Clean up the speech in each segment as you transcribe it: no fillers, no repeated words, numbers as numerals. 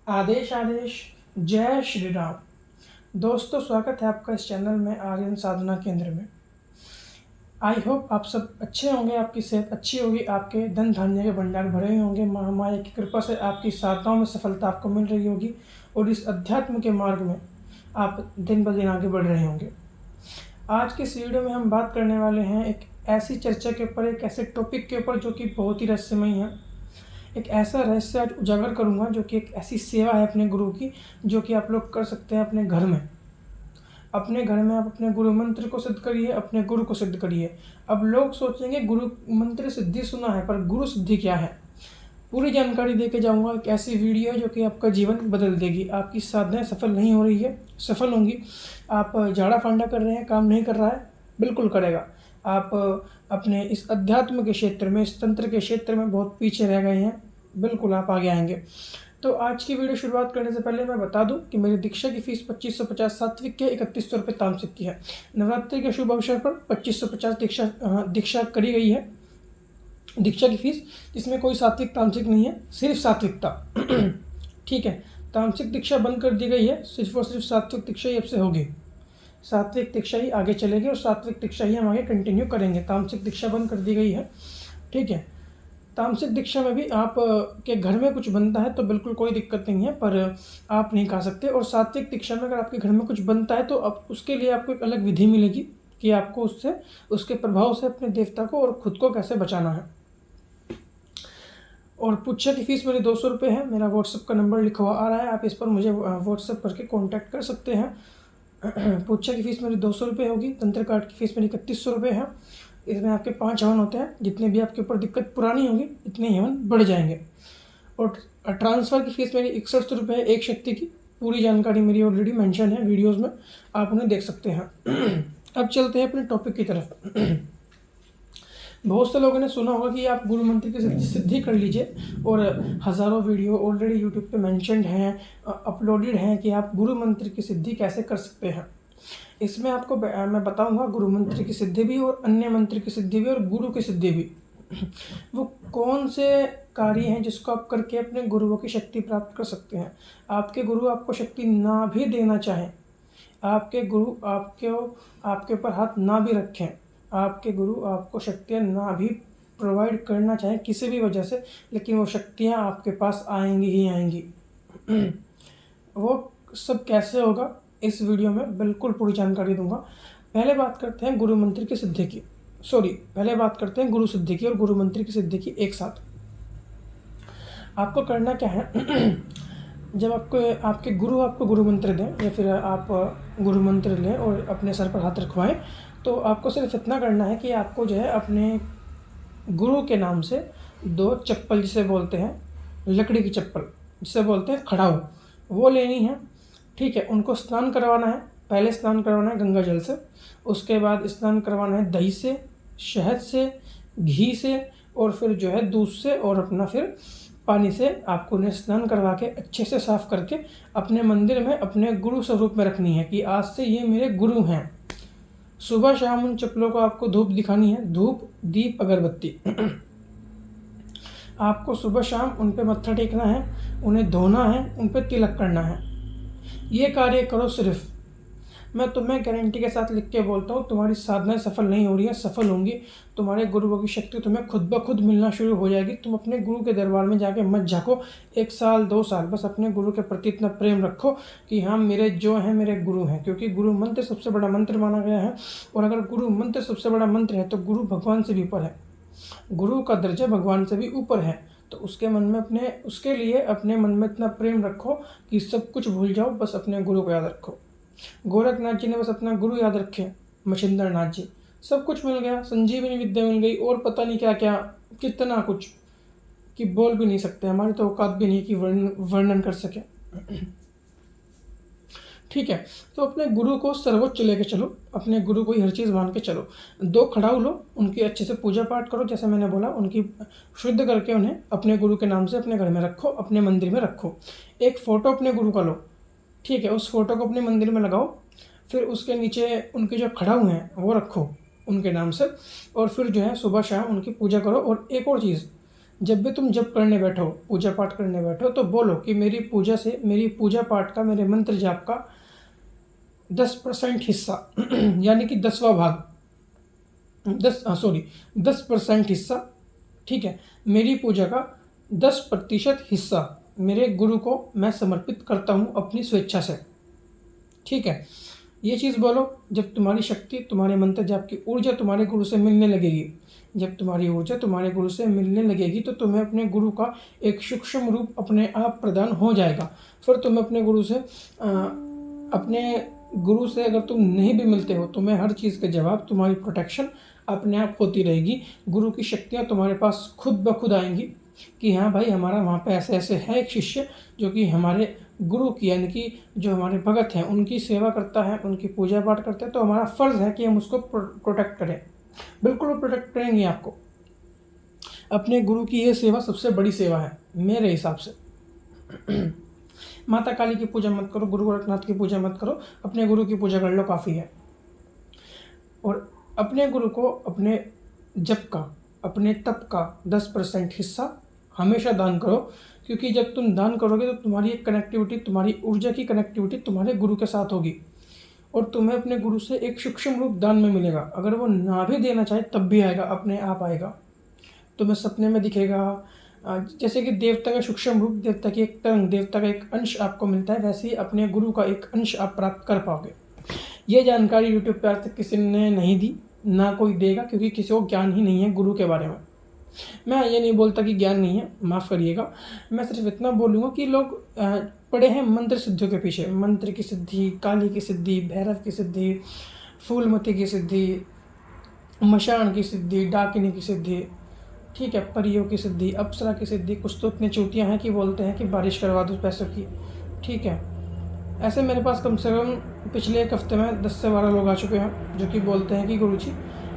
आदेश आदेश जय श्री राम। दोस्तों, स्वागत है आपका इस चैनल में, आर्यन साधना केंद्र में। आई होप आप सब अच्छे होंगे, आपकी सेहत अच्छी होगी, आपके धन धान्य के भंडार भरे हुए होंगे, महामाया की कृपा से आपकी साधनाओं में सफलता आपको मिल रही होगी और इस अध्यात्म के मार्ग में आप दिन ब दिन आगे बढ़ रहे होंगे। आज के इस वीडियो में हम बात करने वाले हैं एक ऐसी चर्चा के ऊपर, एक ऐसे टॉपिक के ऊपर जो कि बहुत ही रहस्यमय है। एक ऐसा रहस्य आज उजागर करूंगा जो कि एक ऐसी सेवा है अपने गुरु की, जो कि आप लोग कर सकते हैं अपने घर में। अपने घर में आप अपने गुरु मंत्र को सिद्ध करिए, अपने गुरु को सिद्ध करिए। अब लोग सोचेंगे गुरु मंत्र सिद्धि सुना है, पर गुरु सिद्धि क्या है? पूरी जानकारी देके जाऊंगा। एक ऐसी वीडियो है जो कि आपका जीवन बदल देगी। आपकी साधनाएं सफल नहीं हो रही है, सफल होंगी। आप झाड़ा फांडा कर रहे हैं, काम नहीं कर रहा है, बिल्कुल करेगा। आप अपने इस अध्यात्म के क्षेत्र में, इस तंत्र के क्षेत्र में बहुत पीछे रह गए हैं, बिल्कुल आप आगे आएंगे। तो आज की वीडियो शुरुआत करने से पहले मैं बता दूं कि मेरी दीक्षा की फीस 2550 सात्विक के, 3100 रुपये तामसिक की है। नवरात्रि के शुभ अवसर पर 2550 दीक्षा करी गई है, दीक्षा की फीस, जिसमें कोई सात्विक तामसिक नहीं है, सिर्फ सात्विकता। ठीक है, तामसिक दीक्षा बंद कर दी गई है, सिर्फ और सिर्फ सात्विक दीक्षा ही अब से होगी। सात्विक दीक्षा ही आगे चलेगी और सात्विक दीक्षा ही हम आगे कंटिन्यू करेंगे। तामसिक दीक्षा बंद कर दी गई है। ठीक है, तामसिक दीक्षा में भी आप के घर में कुछ बनता है तो बिल्कुल कोई दिक्कत नहीं है, पर आप नहीं खा सकते। और सात्विक दीक्षा में अगर आपके घर में कुछ बनता है तो अब उसके लिए आपको एक अलग विधि मिलेगी कि आपको उससे, उसके प्रभाव से अपने देवता को और खुद को कैसे बचाना है। और पूछा की फीस मेरी 200 रुपये है। मेरा व्हाट्सएप का नंबर लिखा हुआ आ रहा है, आप इस पर मुझे व्हाट्सएप करके कॉन्टैक्ट कर सकते हैं। पूछा की फीस मेरी 200 रुपये होगी। तंत्र कार्ड की फीस मेरी 3100 रुपये है। इसमें आपके 5 हवन होते हैं। जितने भी आपके ऊपर दिक्कत पुरानी होगी, इतने ही हवन बढ़ जाएंगे। और ट्रांसफ़र की फीस मेरी 61 रुपये है, एक शक्ति की। पूरी जानकारी मेरी ऑलरेडी मेंशन है वीडियोज़ में, आप उन्हें देख सकते हैं। अब चलते हैं अपने टॉपिक की तरफ। बहुत से लोगों ने सुना होगा कि आप गुरु मंत्र की सिद्धि कर लीजिए, और हज़ारों वीडियो ऑलरेडी यूट्यूब पे मेंशन्ड हैं, अपलोडेड हैं कि आप गुरु मंत्र की सिद्धि कैसे कर सकते हैं। इसमें आपको मैं बताऊंगा गुरु मंत्र की सिद्धि भी और अन्य मंत्र की सिद्धि भी और गुरु की सिद्धि भी। वो कौन से कार्य हैं जिसको आप करके अपने गुरुओं की शक्ति प्राप्त कर सकते हैं। आपके गुरु आपको शक्ति ना भी देना चाहें, आपके गुरु आपके ऊपर हाथ ना भी रखें, आपके गुरु आपको शक्तियाँ ना भी प्रोवाइड करना चाहें किसी भी वजह से, लेकिन वो शक्तियाँ आपके पास आएंगी ही आएंगी। वो सब कैसे होगा, इस वीडियो में बिल्कुल पूरी जानकारी दूंगा। पहले बात करते हैं गुरु मंत्र की सिद्धि की, पहले बात करते हैं गुरु सिद्धि की और गुरु मंत्र की सिद्धि की एक साथ। आपको करना क्या है, जब आपके गुरु आपको गुरु मंत्र दें या फिर आप गुरु मंत्र लें और अपने सर पर हाथ रखवाएं, तो आपको सिर्फ इतना करना है कि आपको जो है अपने गुरु के नाम से 2 चप्पल, जिसे बोलते हैं लकड़ी की चप्पल, जिसे बोलते हैं खड़ाऊ, वो लेनी है। ठीक है, उनको स्नान करवाना है। पहले स्नान करवाना है गंगा जल से, उसके बाद स्नान करवाना है दही से, शहद से, घी से, और फिर जो है दूध से, और अपना फिर पानी से आपको उन्हें स्नान करवा के अच्छे से साफ़ करके अपने मंदिर में अपने गुरु स्वरूप में रखनी है कि आज से ये मेरे गुरु हैं। सुबह शाम उन चप्पलों को आपको धूप दिखानी है, धूप दीप अगरबत्ती। आपको सुबह शाम उन पे मत्था टेकना है, उन्हें धोना है, उन पे तिलक करना है। ये कार्य करो सिर्फ। मैं तुम्हें गारंटी के साथ लिख के बोलता हूँ, तुम्हारी साधनाएं सफल नहीं हो रही है, सफल होंगी। तुम्हारे गुरुओं की शक्ति तुम्हें खुद ब खुद मिलना शुरू हो जाएगी। तुम अपने गुरु के दरबार में जाके मत झाँको 1 साल 2 साल, बस अपने गुरु के प्रति इतना प्रेम रखो कि हाँ, मेरे जो हैं मेरे गुरु हैं, क्योंकि गुरु मंत्र सबसे बड़ा मंत्र माना गया है। और अगर गुरु मंत्र सबसे बड़ा मंत्र है तो गुरु भगवान से भी ऊपर है, गुरु का दर्जा भगवान से भी ऊपर है। तो उसके लिए अपने मन में इतना प्रेम रखो कि सब कुछ भूल जाओ, बस अपने गुरु को याद रखो। गोरखनाथ जी ने बस अपना गुरु याद रखे, मछिंद्र नाथ जी, सब कुछ मिल गया, संजीवनी विद्या मिल गई, और पता नहीं क्या क्या, कितना कुछ कि बोल भी नहीं सकते, हमारी तो औकात भी नहीं कि वर्णन कर सके। ठीक है, तो अपने गुरु को सर्वोच्च लेके चलो, अपने गुरु को ही हर चीज़ मान के चलो। 2 खड़ाऊ लो, उनकी अच्छे से पूजा पाठ करो, जैसे मैंने बोला, उनकी शुद्ध करके उन्हें अपने गुरु के नाम से अपने घर में रखो, अपने मंदिर में रखो। एक फ़ोटो अपने गुरु का लो, ठीक है, उस फोटो को अपने मंदिर में लगाओ। फिर उसके नीचे उनके जो खड़ाऊ हैं वो रखो उनके नाम से, और फिर जो है सुबह शाम उनकी पूजा करो। और एक और चीज़, जब भी तुम जप करने बैठो, पूजा पाठ करने बैठो, तो बोलो कि मेरी पूजा पाठ का, मेरे मंत्र जाप का 10% हिस्सा यानी कि 10वां भाग, 10% हिस्सा, ठीक है, मेरी पूजा का 10% हिस्सा मेरे गुरु को मैं समर्पित करता हूँ अपनी स्वेच्छा से, ठीक है। ये चीज़ बोलो। जब तुम्हारी शक्ति, तुम्हारे मंत्र जाप की ऊर्जा तुम्हारे गुरु से मिलने लगेगी, जब तुम्हारी ऊर्जा तुम्हारे गुरु से मिलने लगेगी तो तुम्हें अपने गुरु का एक सूक्ष्म रूप अपने आप प्रदान हो जाएगा। फिर तुम अपने गुरु से अगर तुम नहीं भी मिलते हो, तुम्हें हर चीज़ के जवाब, तुम्हारी प्रोटेक्शन अपने आप होती रहेगी। गुरु की शक्तियाँ तुम्हारे पास खुद ब खुद आएंगी कि हाँ भाई, हमारा वहाँ पे ऐसे ऐसे है एक शिष्य जो कि हमारे गुरु की, यानी कि जो हमारे भगत हैं उनकी सेवा करता है, उनकी पूजा पाठ करते हैं, तो हमारा फ़र्ज़ है कि हम उसको प्रोटेक्ट करें। बिल्कुल वो प्रोटेक्ट करेंगे आपको। अपने गुरु की ये सेवा सबसे बड़ी सेवा है मेरे हिसाब से। माता काली की पूजा मत करो, गुरु गोरखनाथ की पूजा मत करो, अपने गुरु की पूजा कर लो, काफ़ी है। और अपने गुरु को अपने जप का, अपने तप का 10% हिस्सा हमेशा दान करो, क्योंकि जब तुम दान करोगे तो तुम्हारी एक कनेक्टिविटी, तुम्हारी ऊर्जा की कनेक्टिविटी तुम्हारे गुरु के साथ होगी और तुम्हें अपने गुरु से एक सूक्ष्म रूप दान में मिलेगा। अगर वो ना भी देना चाहे तब भी आएगा, अपने आप आएगा, तुम्हें सपने में दिखेगा। जैसे कि देवता का सूक्ष्म रूप, देवता की एक तरंग, देवता का एक अंश आपको मिलता है, वैसे ही अपने गुरु का एक अंश आप प्राप्त कर पाओगे। ये जानकारी यूट्यूब पर आज तक किसी ने नहीं दी, ना कोई देगा, क्योंकि किसी को ज्ञान ही नहीं है गुरु के बारे में। मैं ये नहीं बोलता कि ज्ञान नहीं है, माफ़ करिएगा, मैं सिर्फ इतना बोलूँगा कि लोग पड़े हैं मंत्र सिद्धियों के पीछे। मंत्र की सिद्धि, काली की सिद्धि, भैरव की सिद्धि, फूलमती की सिद्धि, मशान की सिद्धि, डाकिनी की सिद्धि, ठीक है, परियों की सिद्धि, अप्सरा की सिद्धि। कुछ तो इतनी चूतियाँ हैं कि बोलते हैं कि बारिश करवा दो पैसों की, ठीक है। ऐसे मेरे पास कम से कम पिछले एक हफ्ते में 10 से 12 लोग आ चुके हैं जो कि बोलते हैं कि गुरुजी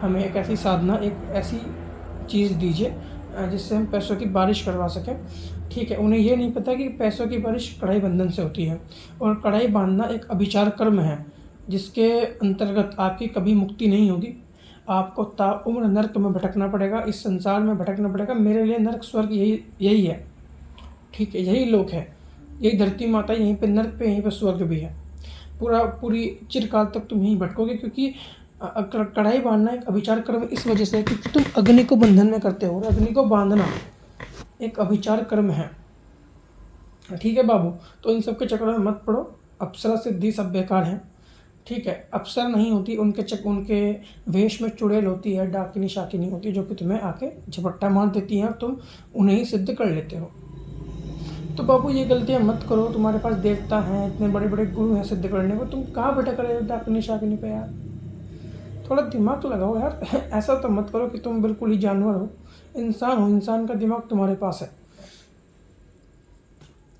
हमें एक ऐसी साधना, एक ऐसी चीज़ दीजिए जिससे हम पैसों की बारिश करवा सकें, ठीक है। उन्हें ये नहीं पता कि पैसों की बारिश कढ़ाई बंधन से होती है, और कढ़ाई बांधना एक अभिचार कर्म है जिसके अंतर्गत आपकी कभी मुक्ति नहीं होगी। आपको ताउम्र नर्क में भटकना पड़ेगा, इस संसार में भटकना पड़ेगा। मेरे लिए नर्क स्वर्ग यही है, ठीक है, यही लोक है, यही धरती माता, यहीं पे नर्क पे, यहीं पे स्वर्ग भी है। पूरी चिरकाल तक तुम यहीं भटकोगे, क्योंकि कढ़ाई बांधना एक अभिचार कर्म इस वजह से है कि तुम अग्नि को बंधन में करते हो, और अग्नि को बांधना एक अभिचार कर्म है, ठीक है बाबू। तो इन सब के चक्कर में मत पड़ो। अप्सरा सिद्धि सब बेकार है, ठीक है। अप्सरा नहीं होती, उनके वेश में चुड़ैल होती है, डाकिनी शाकिनी होती है, जो कि तुम्हें आके झपट्टा मार देती हैं और तुम उन्हें ही सिद्ध कर लेते हो। तो बाबू ये गलतियाँ मत करो। तुम्हारे पास देवता हैं, इतने बड़े बड़े गुरु हैं सिद्ध करने को, तुम कहाँ भटक रहे हो डाकिनी शाकिनी पे यार? थोड़ा दिमाग तो लगाओ यार। ऐसा तो मत करो कि तुम बिल्कुल ही जानवर हो, इंसान हो, इंसान का दिमाग तुम्हारे पास है।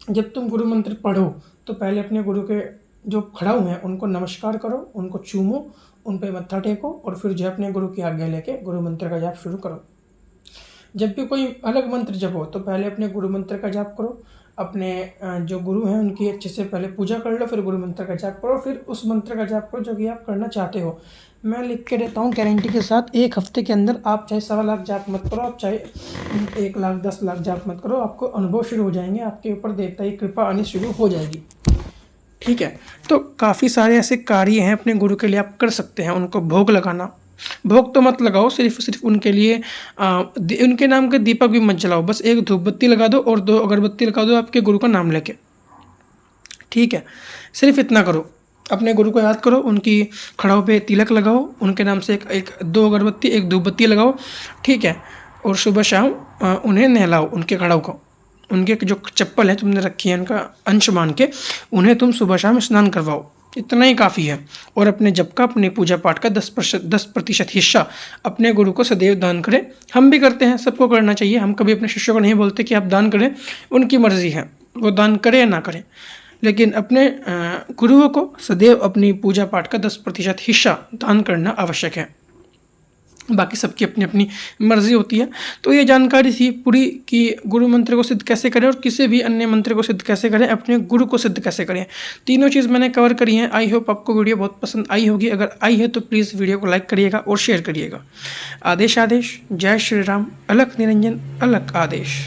जब तुम गुरु मंत्र पढ़ो तो पहले अपने गुरु के जो खड़ा हुए हैं उनको नमस्कार करो, उनको चूमो, उन पे मत्था टेको, और फिर जो अपने गुरु की आज्ञा लेके गुरु मंत्र का जाप शुरू करो। जब भी कोई अलग मंत्र जपो तो पहले अपने गुरु मंत्र का जाप करो, अपने जो गुरु हैं उनकी अच्छे से पहले पूजा कर लो, फिर गुरु मंत्र का जाप करो, फिर उस मंत्र का जाप करो जो कि आप करना चाहते हो। मैं लिख के देता हूँ गारंटी के साथ, 1 हफ्ते के अंदर आप चाहे 1.25 लाख जाप मत करो, आप चाहे 1 लाख 10 लाख जाप मत करो, आपको अनुभव शुरू हो जाएंगे, आपके ऊपर देवता की कृपा आनी शुरू हो जाएगी, ठीक है। तो काफ़ी सारे ऐसे कार्य हैं अपने गुरु के लिए आप कर सकते हैं। उनको भोग लगाना, भोग तो मत लगाओ, सिर्फ उनके लिए उनके नाम के दीपक भी मत जलाओ, बस 1 धूप बत्ती लगा दो और 2 अगरबत्ती लगा दो आपके गुरु का नाम लेके, ठीक है। सिर्फ इतना करो, अपने गुरु को याद करो, उनकी खड़ाऊ पे तिलक लगाओ, उनके नाम से एक 2 अगरबत्ती 1 धूप बत्ती लगाओ, ठीक है। और सुबह शाम उन्हें नहलाओ, उनके खड़ाऊ को, उनके जो चप्पल है तुमने रखी है उनका अंश मान के उन्हें तुम सुबह शाम स्नान करवाओ, इतना ही काफ़ी है। और अपने जप का, अपने पूजा पाठ का 10% हिस्सा अपने गुरु को सदैव दान करें। हम भी करते हैं, सबको करना चाहिए। हम कभी अपने शिष्यों को नहीं बोलते कि आप दान करें, उनकी मर्जी है, वो दान करें या ना करें, लेकिन अपने गुरुओं को सदैव अपनी पूजा पाठ का 10% हिस्सा दान करना आवश्यक है। बाकी सबकी अपनी अपनी मर्जी होती है। तो ये जानकारी थी पूरी कि गुरु मंत्र को सिद्ध कैसे करें और किसी भी अन्य मंत्र को सिद्ध कैसे करें, अपने गुरु को सिद्ध कैसे करें। तीनों चीज़ मैंने कवर करी हैं। आई होप आपको वीडियो बहुत पसंद आई होगी। अगर आई है तो प्लीज़ वीडियो को लाइक करिएगा और शेयर करिएगा। आदेश आदेश, जय श्री राम, अलख निरंजन, अलख आदेश।